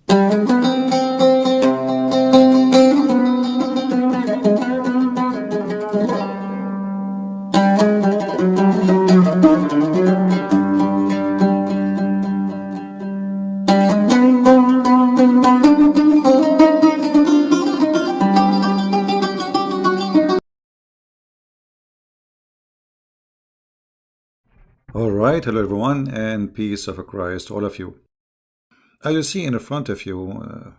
All right, hello everyone, and peace of Christ to all of you. As you see in front of you,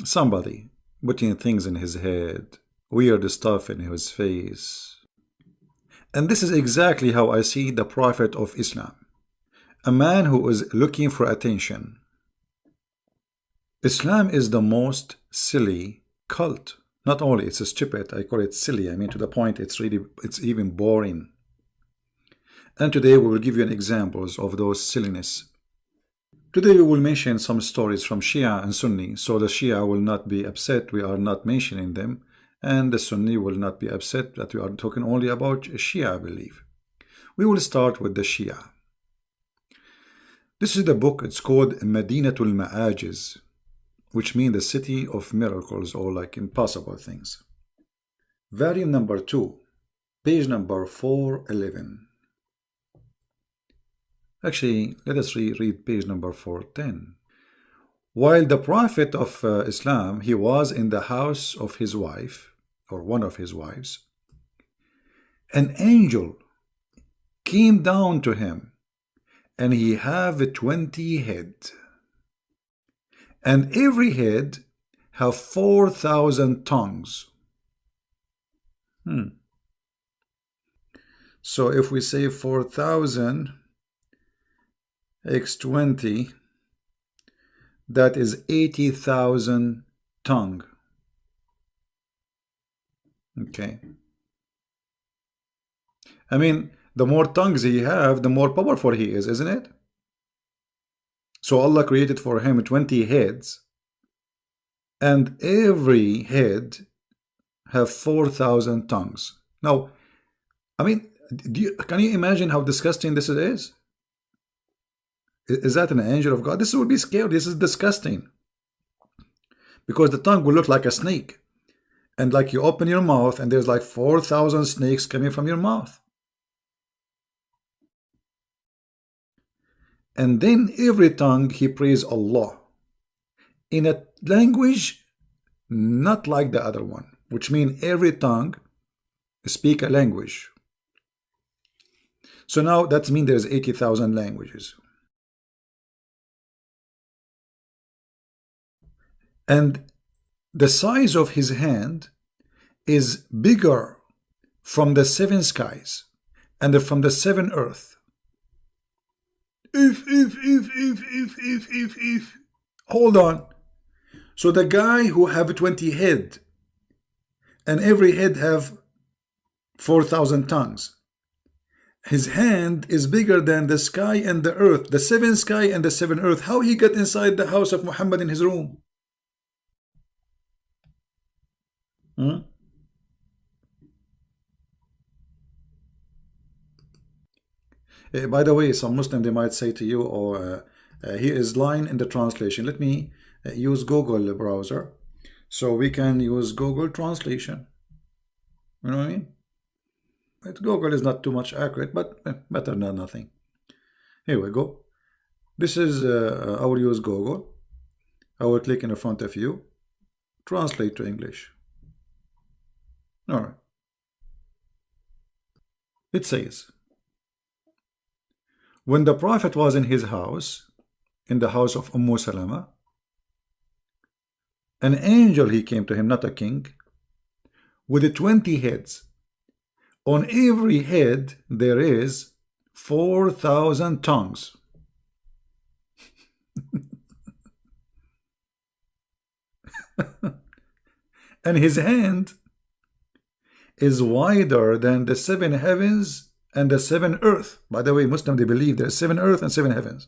somebody putting things in his head, weird stuff in his face. And this is exactly how I see the Prophet of Islam, a man who is looking for attention. Islam is the most silly cult. Not only it's stupid, I call it silly. I mean, to the point, it's even boring. And today we will give you examples of those silliness. Today we will mention some stories from Shia and Sunni, so the Shia will not be upset we are not mentioning them, and the Sunni will not be upset that we are talking only about Shia belief. We will start with the Shia. This is the book, it's called Madinatul Ma'ajiz, which means the city of miracles or like impossible things. Volume number 2, page number 411. Actually, let us read page number 410. While the Prophet of Islam, he was in the house of his wife, or one of his wives, an angel came down to him, and he have 20 head, and every head have 4,000 tongues. So if we say 4,000 x 20, that is 80,000 tongue. Okay. I mean, the more tongues he have, the more powerful he is, isn't it? So Allah created for him 20 heads, and every head have 4,000 tongues. Now, I mean, can you imagine how disgusting this is? Is that an angel of God? This would be scary. This is disgusting. Because the tongue will look like a snake. And like you open your mouth and there's like 4,000 snakes coming from your mouth. And then every tongue he prays Allah in a language not like the other one, which means every tongue speak a language. So now that means there's 80,000 languages. And the size of his hand is bigger from the 7 skies and from the 7 earth. If. Hold on. So the guy who have 20 head and every head have 4,000 tongues, his hand is bigger than the sky and the earth, the 7 sky and the 7 earth. How he got inside the house of Muhammad in his room? By the way, some Muslim, they might say to you, here is line in the translation. Let me use Google browser, so we can use Google translation. You know what I mean? Google is not too much accurate, but better than nothing. Here we go. This is, I will use Google. I will click in front of you, translate to English. All right. It says, when the Prophet was in his house, in the house of Salama, an angel he came to him, not a king, with 20 heads. On every head there is 4,000 tongues. And his hand is wider than the 7 heavens and the 7 earth. By the way, Muslims, they believe there's 7 earth and 7 heavens.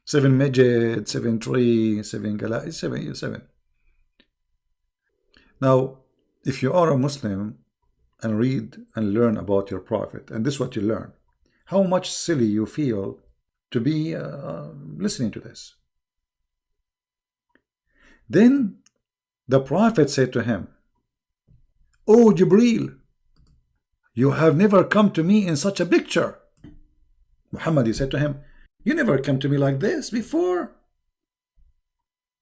7 Menjadi, 7 tree, 7 galaxies, 7. Now, if you are a Muslim and read and learn about your Prophet, and this is what you learn, how much silly you feel to be listening to this. Then the Prophet said to him, "Oh Jibreel, you have never come to me in such a picture." Muhammad, he said to him, "You never come to me like this before,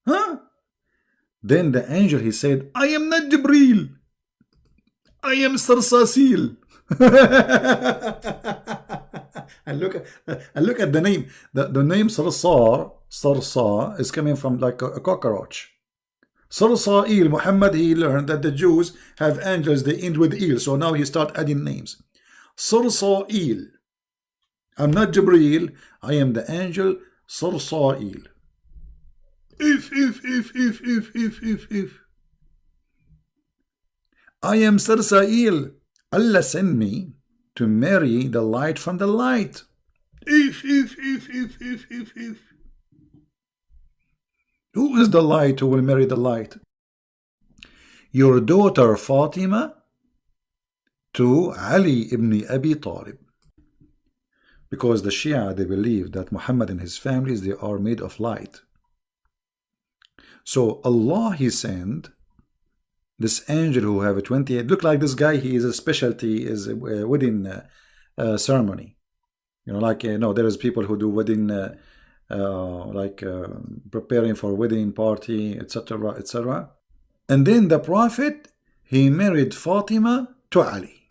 huh?" Then the angel, he said, "I am not Jibreel, I am Sarsasil." And look at the name. The name Sarsar is coming from like a cockroach. Sarsail, Muhammad, he learned that the Jews have angels, they end with il, so now he start adding names. Sarsail. I'm not Jibreel, I am the angel Sarsail. If. I am Sarsail. Allah sent me to marry the light from the light. If. Who is the light who will marry the light? Your daughter Fatima to Ali ibn Abi Talib. Because the Shia, they believe that Muhammad and his families, they are made of light. So Allah, he sent this angel who have a 28, look like this guy, he is a specialty, is a wedding ceremony. You know, like, no, there is people who do wedding, preparing for wedding party, etc., etc. And then the Prophet, he married Fatima to Ali.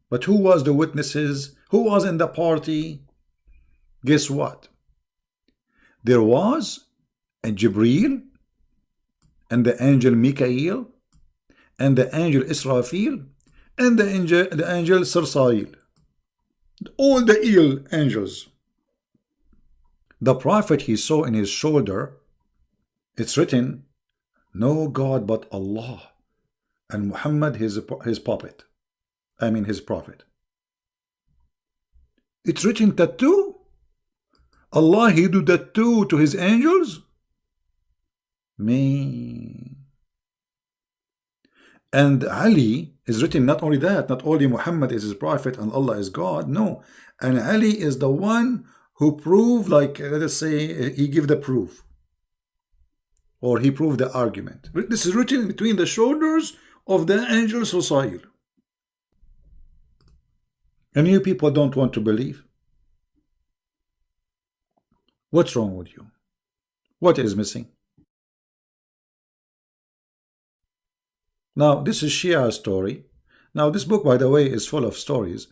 But who was the witnesses? Who was in the party? Guess what? There was a Jibreel and the angel Mikael and the angel Israfil and the angel Sarsail. All the ill angels. The Prophet, he saw in his shoulder, it's written, "No God but Allah," and Muhammad his puppet. I mean his prophet. It's written tattoo. Allah, he do tattoo to his angels? Me. And Ali is written not only that, not only Muhammad is his prophet and Allah is God, no. And Ali is the one who proved, like, let us say, he give the proof. Or he proved the argument. This is written between the shoulders of the angel Sosail. And you people don't want to believe. What's wrong with you? What is missing? Now, this is Shia story. Now, this book, by the way, is full of stories.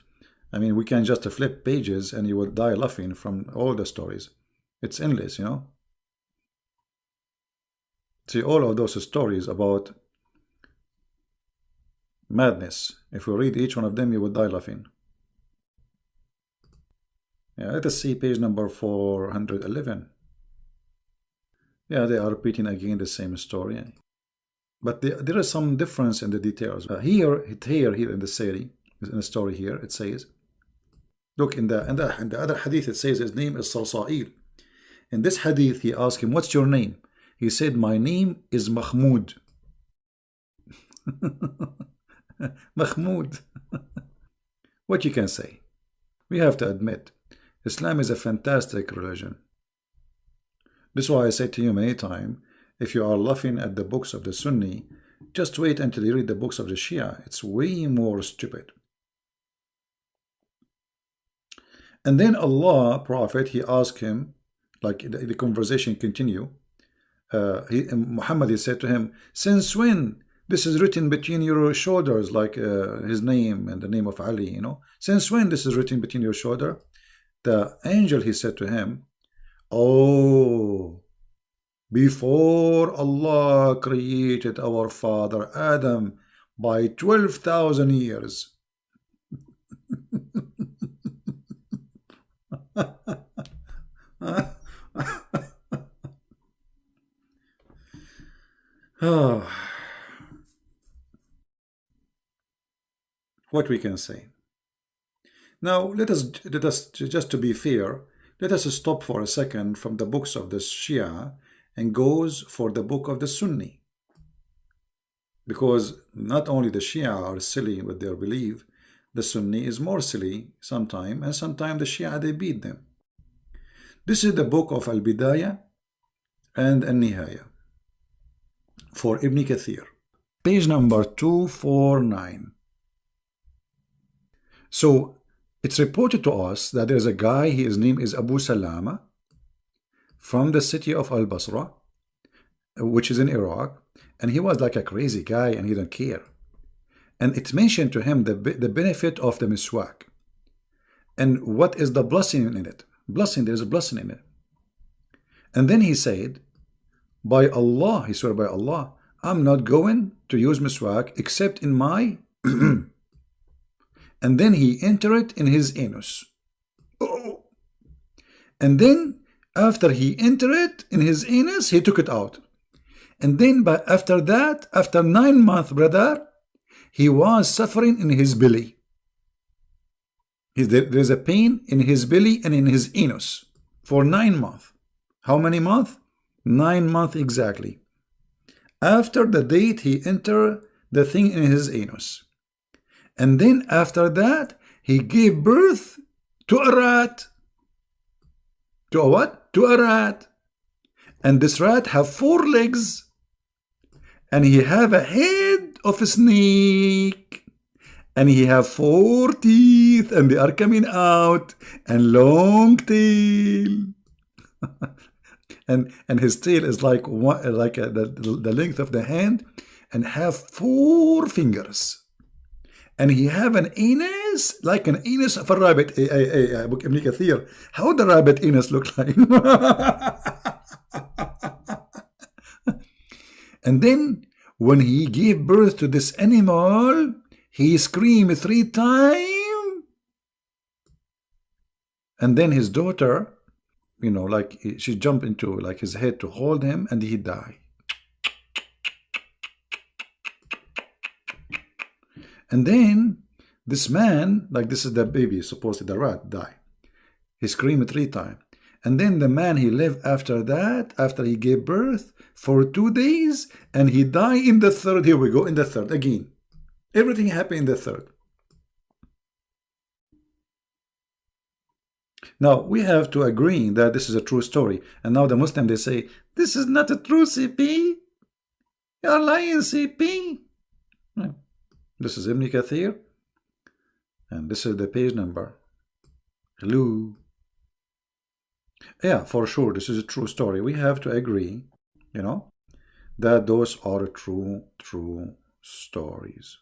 I mean, we can just flip pages and you will die laughing from all the stories. It's endless, you know. See, all of those stories about madness. If you read each one of them, you will die laughing. Yeah, let us see page number 411. Yeah, they are repeating again the same story. But there is some difference in the details. Here in the series, in the story here, it says, look, in the other hadith, it says his name is Sarsail. In this hadith, he asked him, "What's your name?" He said, "My name is Mahmud." Mahmud. What you can say? We have to admit, Islam is a fantastic religion. This is why I say to you many times, if you are laughing at the books of the Sunni, just wait until you read the books of the Shia. It's way more stupid. And then Allah, Prophet, he asked him, like the conversation continue. Muhammad, he said to him, "Since when this is written between your shoulders, like his name and the name of Ali, you know? Since when this is written between your shoulder?" The angel, he said to him, "Oh, before Allah created our father Adam by 12,000 years." What we can say. Now, let us just to be fair, let us stop for a second from the books of the Shia and goes for the book of the Sunni. Because not only the Shia are silly with their belief, the Sunni is more silly sometimes, and sometimes the Shia, they beat them. This is the book of Al-Bidayah and Al-Nihaya. for Ibn Kathir, page number 249. So it's reported to us that there's a guy, his name is Abu Salama, from the city of Al-Basra, which is in Iraq, and he was like a crazy guy and he didn't care. And it mentioned to him the benefit of the miswak. And what is the blessing in it? Blessing, there's a blessing in it. And then he said, by Allah, he swore by Allah, I'm not going to use miswak except in my and then he entered it in his anus. Oh. And then after he entered it in his anus, he took it out. And then after that, after 9 months, brother, he was suffering in his belly. There's a pain in his belly and in his anus for 9 months. How many months? 9 months exactly. After the date he entered the thing in his anus. And then after that, he gave birth to a rat. To a what? To a rat. And this rat have 4 legs. And he have a head of a snake. And he have 4 teeth. And they are coming out. And long tail. and his tail is like the length of the hand. And have 4 fingers. And he have an anus like an anus of a rabbit. Book Ibn Kathir. How the rabbit anus look like? And then when he gave birth to this animal, he screamed 3 times. And then his daughter, you know, like she jumped into like his head to hold him, and he died. And then this man, like this is the baby, supposedly the rat, died. He screamed 3 times. And then the man, he lived after that, after he gave birth, for 2 days, and he died in the 3rd. Here we go, in the 3rd again. Everything happened in the 3rd. Now, we have to agree that this is a true story. And now the Muslim, they say, this is not a true CP. You're lying, CP. This is Ibn Kathir, and this is the page number. Hello. Yeah, for sure, this is a true story. We have to agree, you know, that those are true stories.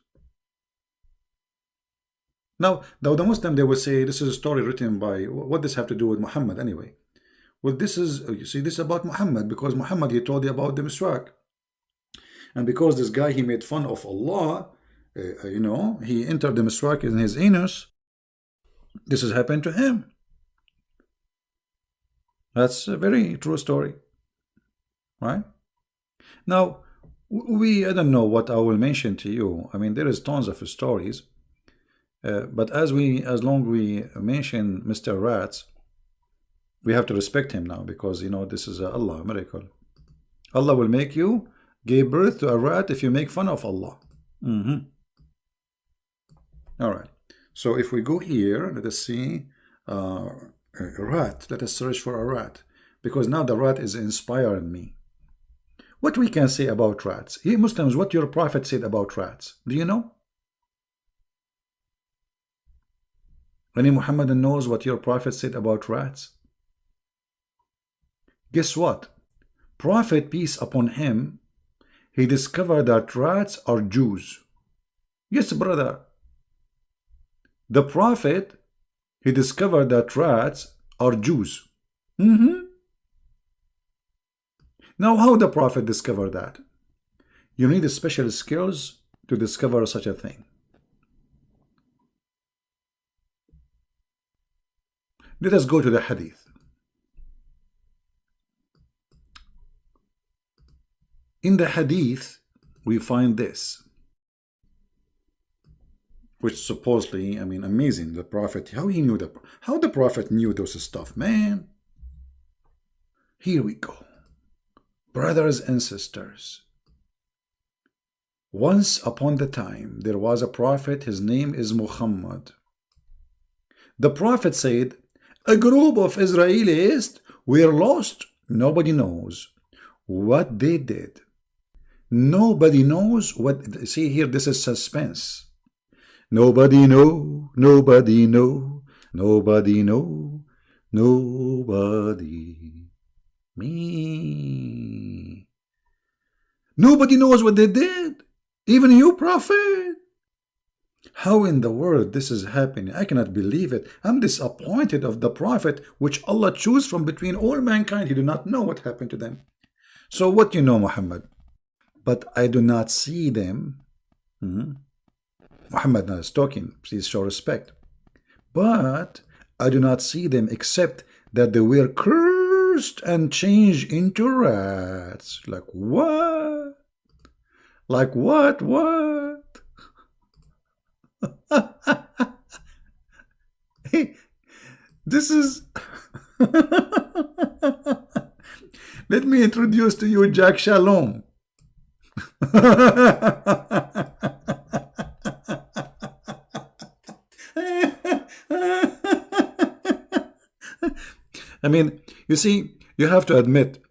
Now the Muslim, they will say, this is a story written by, what does have to do with Muhammad anyway? Well, this is, you see, this is about Muhammad, because Muhammad, he told you about the miswak. And because this guy, he made fun of Allah, you know, he entered the miswak in his anus. This has happened to him. That's a very true story, right? Now, I don't know what I will mention to you. I mean, there is tons of stories, but as long we mention Mr. Rats, we have to respect him now, because you know this is Allah, a miracle. Allah will make you give birth to a rat if you make fun of Allah. All right, so if we go here, let us see a rat. Let us search for a rat, because now the rat is inspiring me. What we can say about rats? Here, Muslims, what your Prophet said about rats, do you know? Any Muhammadan knows what your Prophet said about rats? Guess what? Prophet, peace upon him, he discovered that rats are Jews. Yes, brother. The Prophet, he discovered that rats are Jews. Now, how the Prophet discovered that? You need special skills to discover such a thing. Let us go to the hadith. In the hadith, we find this, which supposedly, I mean, amazing. The Prophet, how the Prophet knew those stuff, man. Here we go. Brothers and sisters, once upon the time, there was a prophet, his name is Muhammad. The Prophet said, a group of Israelis were lost. Nobody knows what they did. Nobody knows what. See here, this is suspense. Nobody know, nobody know, nobody know, nobody. Me. Nobody knows what they did. Even you, Prophet. How in the world this is happening? I cannot believe it. I'm disappointed of the Prophet which Allah chose from between all mankind. He do not know what happened to them. So what you know, Muhammad? But I do not see them. Muhammad is talking. Please show respect. But I do not see them except that they were cursed and changed into rats. Like what? Like what? What? Hey, this is... Let me introduce to you Jack Shalom. I mean, you see, you have to admit,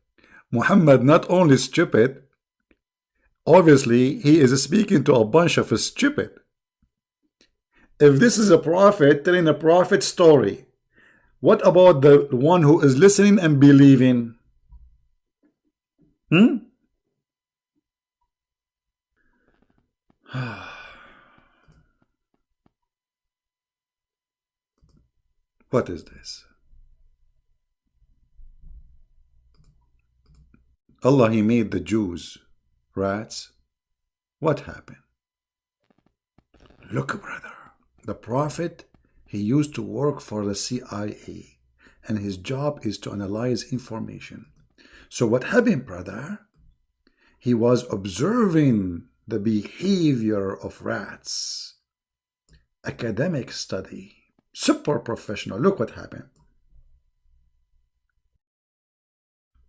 Muhammad not only stupid, obviously he is speaking to a bunch of stupid. If this is a prophet telling a prophet story, what about the one who is listening and believing? What is this? Allah, He made the Jews rats. What happened? Look, brother. The Prophet, he used to work for the CIA, and his job is to analyze information. So what happened, brother? He was observing the behavior of rats. Academic study. Super professional. Look what happened.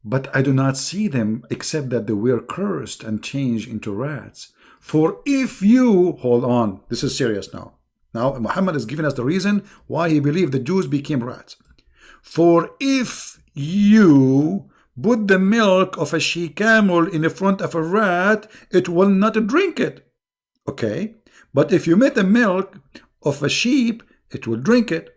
But I do not see them except that they were cursed and changed into rats. For if you... Hold on. This is serious now. Now, Muhammad is giving us the reason why he believed the Jews became rats. For if you put the milk of a she-camel in the front of a rat, it will not drink it. Okay? But if you make the milk of a sheep, it will drink it.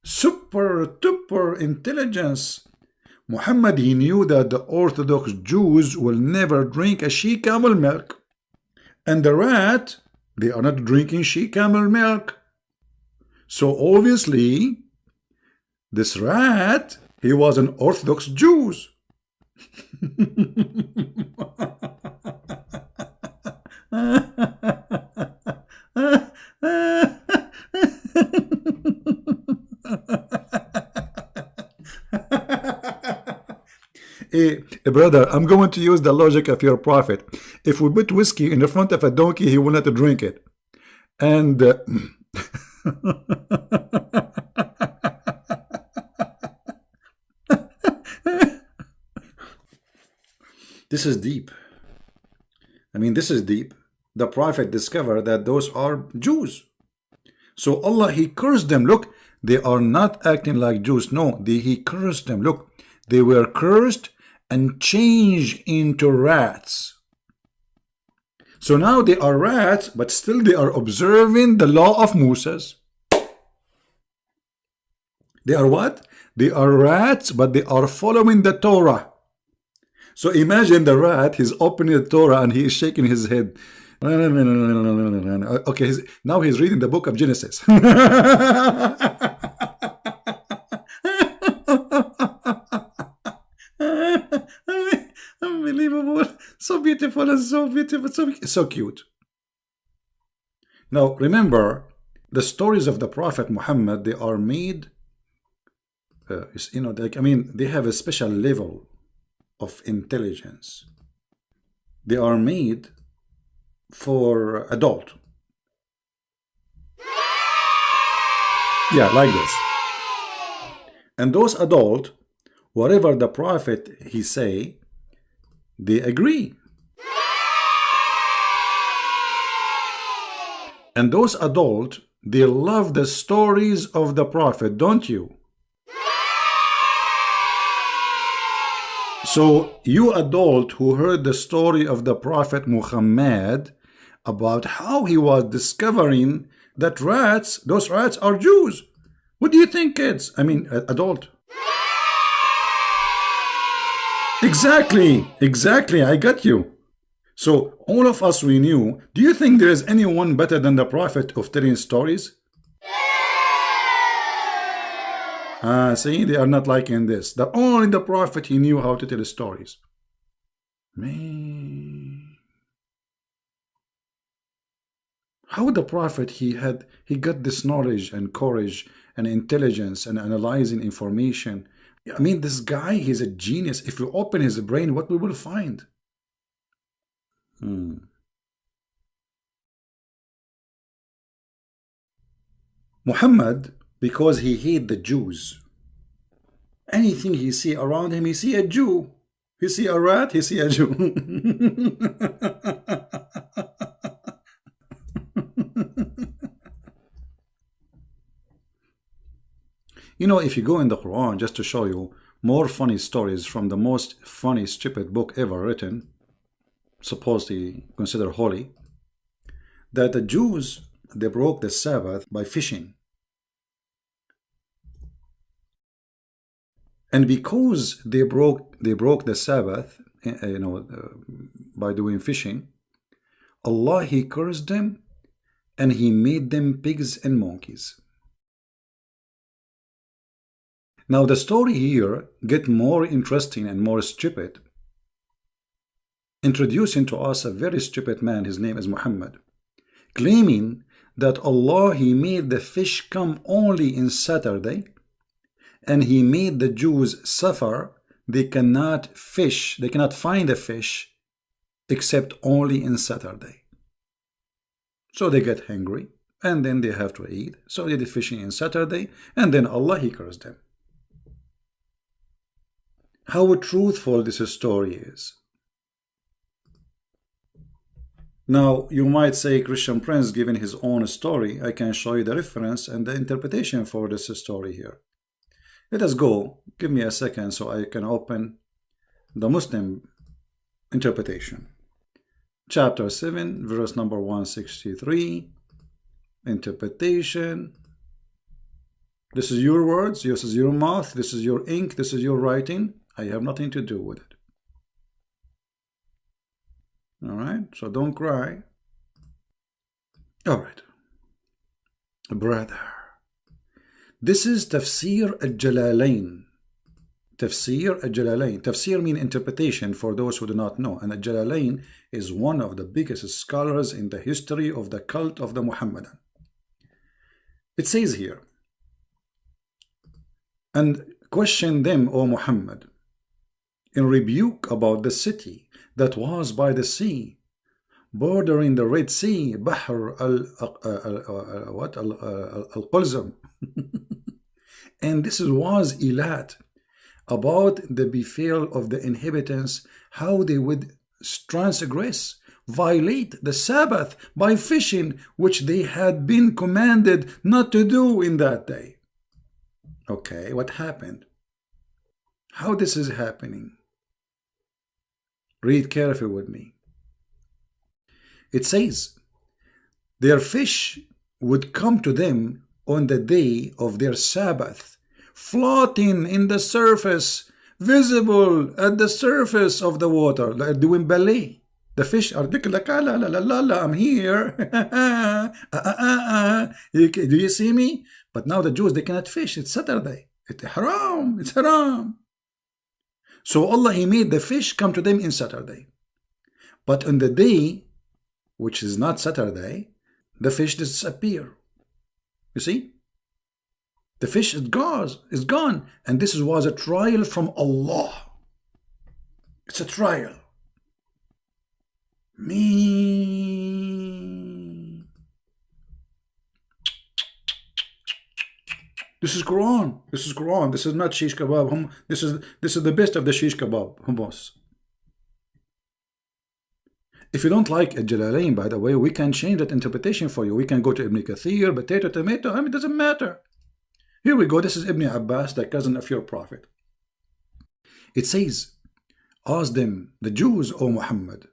Super duper intelligence. Muhammad, he knew that the Orthodox Jews will never drink a she-camel milk. And the rat, they are not drinking she-camel milk. So obviously, this rat, he was an Orthodox Jew. Hey, brother, I'm going to use the logic of your prophet. If we put whiskey in the front of a donkey, he will not drink it. And this is deep. I mean, this is deep. The prophet discovered that those are Jews. So Allah, he cursed them. Look, they are not acting like Jews. No, he cursed them. Look, they were cursed and changed into rats. So now they are rats, but still they are observing the law of Moses. They are what? They are rats, but they are following the Torah. So imagine the rat, he's opening the Torah and he is shaking his head. Okay, now he's reading the book of Genesis. Unbelievable. So beautiful and so beautiful. So cute. Now, remember, the stories of the Prophet Muhammad, they are made, like, I mean, they have a special level of intelligence. They are made for adult. Yeah, like this. And those adult, whatever the prophet he say, they agree. And those adult, they love the stories of the prophet, don't you? So you adult who heard the story of the Prophet Muhammad about how he was discovering that rats, those rats are Jews. What do you think, kids? I mean, adult. Exactly, I got you. So all of us we knew. Do you think there is anyone better than the Prophet of telling stories? See, they are not liking this. That only the Prophet, he knew how to tell stories. Man, how the Prophet he got this knowledge and courage and intelligence and analyzing information. I mean, this guy, he's a genius. If you open his brain, what we will find? Muhammad, because he hate the Jews. Anything he see around him, he see a Jew. He see a rat, he see a Jew. You know, if you go in the Quran, just to show you more funny stories from the most funny, stupid book ever written, supposedly considered holy, that the Jews, they broke the Sabbath by fishing. And because they broke the Sabbath, by doing fishing, Allah, he cursed them and he made them pigs and monkeys. Now the story here get more interesting and more stupid, introducing to us a very stupid man, his name is Muhammad, claiming that Allah, he made the fish come only in Saturday, and he made the Jews suffer. They cannot fish, they cannot find a fish except only in Saturday. So they get hungry and then they have to eat. So they did fishing in Saturday, and then Allah, he cursed them. How truthful this story is. Now, you might say Christian Prince given his own story. I can show you the reference and the interpretation for this story here. Let us go. Give me a second so I can open the Muslim interpretation. Chapter 7, verse number 163. Interpretation. This is your words, this is your mouth, this is your ink, this is your writing. I have nothing to do with it. Alright, so don't cry. Alright. Brother. This is Tafsir al-Jalalain. Tafsir al-Jalalain. Tafsir means interpretation for those who do not know. And al-Jalalain is one of the biggest scholars in the history of the cult of the Muhammadan. It says here, and question them, O Muhammad, in rebuke about the city that was by the sea, bordering the Red Sea, Bahr al-Qulzum. And this was Elat, about the befall of the inhabitants, how they would transgress, violate the Sabbath by fishing, which they had been commanded not to do in that day. Okay, what happened? How this is happening? Read carefully with me. It says, their fish would come to them on the day of their Sabbath, floating in the surface, visible at the surface of the water, like doing ballet. The fish are like, la, la, la, la, la, I'm here. Do you see me? But now the Jews, they cannot fish. It's Saturday. It's haram. It's haram. So Allah, he made the fish come to them in Saturday. But on the day, which is not Saturday, the fish disappear. You see? The fish is gone. And this was a trial from Allah. It's a trial. Me. This is Quran. This is Quran. This is not shish kebab. This is the best of the shish kebab. Hummus. If you don't like Jalalain, by the way, we can change that interpretation for you. We can go to Ibn Kathir, potato, tomato. I mean, it doesn't matter. Here we go. This is Ibn Abbas, the cousin of your prophet. It says, Ask them, the Jews, O Muhammad,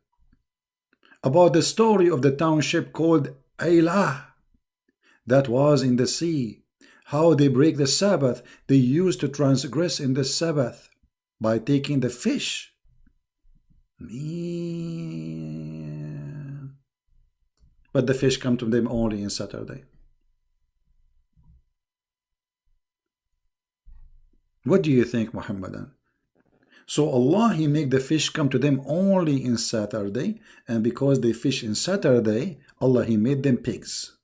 about the story of the township called Aylah that was in the sea, how they break the Sabbath. They used to transgress in the Sabbath by taking the fish. Man. But the fish come to them only in Saturday. What do you think, Muhammadan? So Allah, He make the fish come to them only in Saturday, and because they fish in Saturday, Allah, He made them pigs.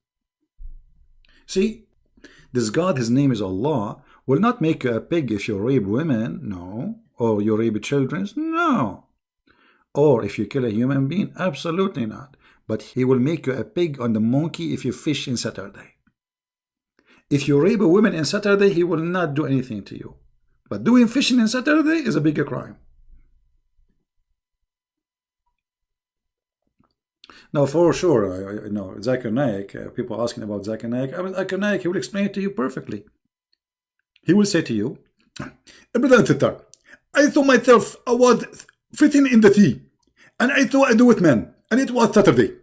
See, this God, His name is Allah, will not make you a pig if you rape women, no, or you rape children, no, or if you kill a human being, absolutely not. But He will make you a pig on the monkey if you fish in Saturday. If you rape a woman in Saturday, He will not do anything to you. But doing fishing in Saturday is a bigger crime. Now, for sure, Zakir Naik, people asking about Zakir Naik. Zakir Naik, he will explain it to you perfectly. He will say to you, I thought myself I was fitting in the sea, and I thought I do with men, and it was Saturday.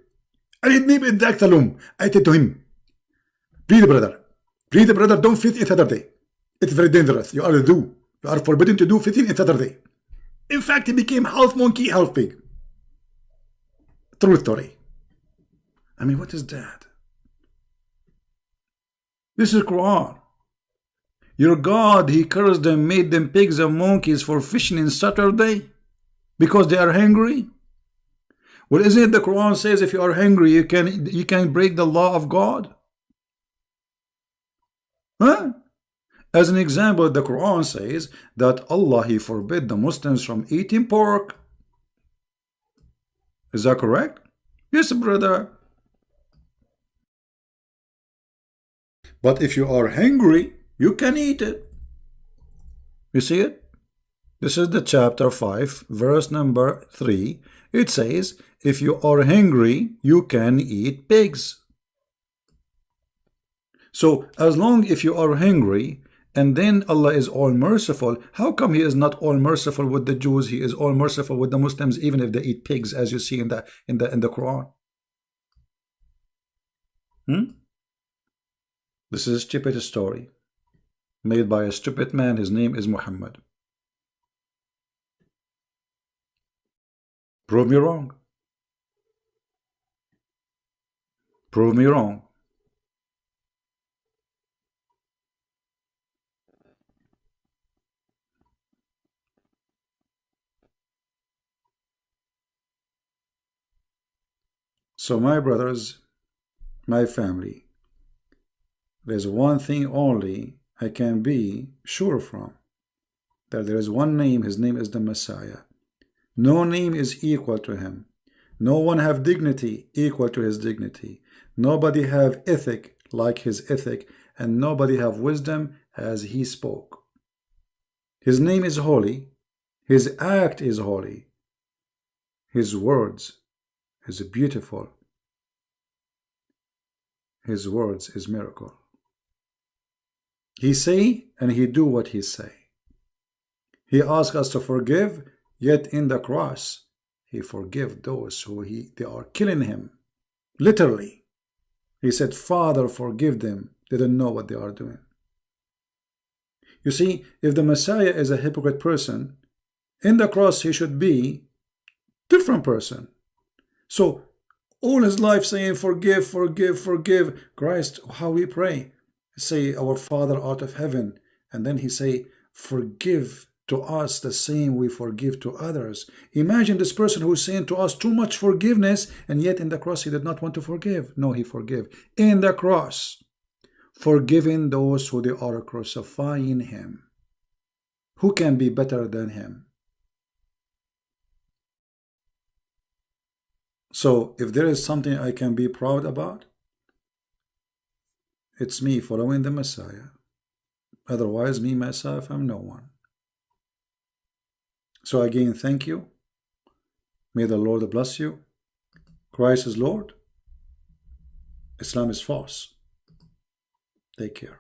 And it made me exact alum. I said to him, please, brother, don't fit in Saturday. It's very dangerous. You are forbidden to do fitting in Saturday. In fact, he became half monkey, half pig. True story. I mean, what is that? This is Quran. Your God, He cursed them, made them pigs and monkeys for fishing in Saturday because they are hungry. Well, isn't it the Quran says if you are hungry, you can break the law of God? Huh? As an example, the Quran says that Allah, He forbid the Muslims from eating pork. Is that correct? Yes, brother. But if you are hungry, you can eat it. You see it? This is the chapter 5, verse number 3. It says, if you are hungry, you can eat pigs. So, as long if you are hungry, and then Allah is all merciful, how come He is not all merciful with the Jews? He is all merciful with the Muslims, even if they eat pigs, as you see in the Quran. This is a stupid story made by a stupid man. His name is Muhammad. Prove me wrong. Prove me wrong. So my brothers, my family, there's one thing only I can be sure from, that there is one name. His name is the Messiah. No name is equal to Him. No one have dignity equal to His dignity. Nobody have ethic like His ethic, and nobody have wisdom as He spoke. His name is holy. His act is holy. His words is beautiful. His words is miracle. He say and He do what He say. He asks us to forgive, yet in the cross He forgive those who they are killing Him. Literally. He said, Father, forgive them. They don't know what they are doing. You see, if the Messiah is a hypocrite person, in the cross He should be different person. So all His life saying forgive, forgive, forgive. Christ, how we pray, say our Father out of heaven, and then He say forgive to us the same we forgive to others. Imagine this person who is saying to us too much forgiveness, and yet in the cross He did not want to forgive. No, He forgive. In the cross, forgiving those who they are crucifying Him. Who can be better than Him? So if there is something I can be proud about, it's me following the Messiah. Otherwise, me, myself, I'm no one. So again, thank you. May the Lord bless you. Christ is Lord. Islam is false. Take care.